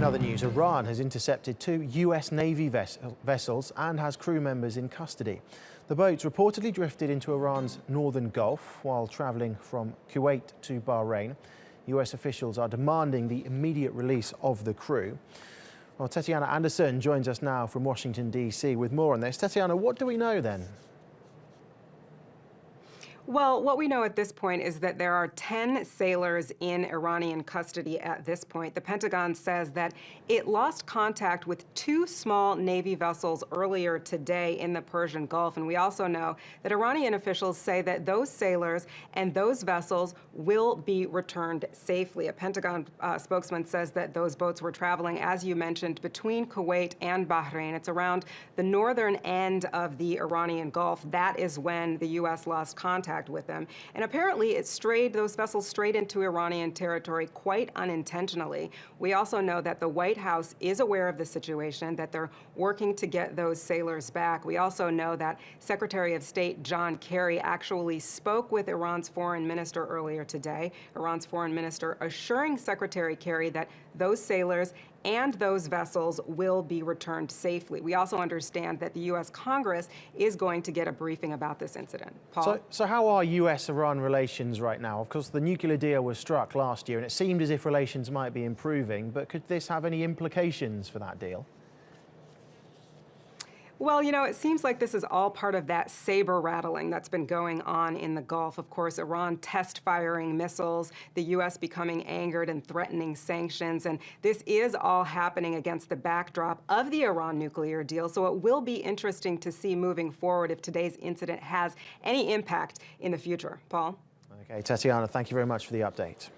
other news, Iran has intercepted two US Navy vessels and has crew members in custody. The boats reportedly drifted into Iran's northern Gulf while traveling from Kuwait to Bahrain. US officials are demanding the immediate release of the crew. Well, Tetiana Anderson joins us now from Washington, D.C. with more on this. Tetiana, what do we know then? Well, what we know at this point is that there are 10 sailors in Iranian custody at this point. The Pentagon says that it lost contact with two small Navy vessels earlier today in the Persian Gulf. And we also know that Iranian officials say that those sailors and those vessels will be returned safely. A Pentagon spokesman says that those boats were traveling, as you mentioned, between Kuwait and Bahrain. It's around the northern end of the Iranian Gulf. That is when the U.S. lost contact with them. And apparently those vessels strayed into Iranian territory quite unintentionally. We also know that the White House is aware of the situation, that they're working to get those sailors back. We also know that Secretary of State John Kerry actually spoke with Iran's foreign minister earlier today. Iran's foreign minister assuring Secretary Kerry that those sailors and those vessels will be returned safely. We also understand that the U.S. Congress is going to get a briefing about this incident. Paul? So how are U.S.-Iran relations right now? Of course, the nuclear deal was struck last year, and it seemed as if relations might be improving, but could this have any implications for that deal? Well, you know, it seems like this is all part of that saber rattling that's been going on in the Gulf. Of course, Iran test firing missiles, the U.S. becoming angered and threatening sanctions. And this is all happening against the backdrop of the Iran nuclear deal. So it will be interesting to see moving forward if today's incident has any impact in the future. Paul? Okay, Tetiana, thank you very much for the update.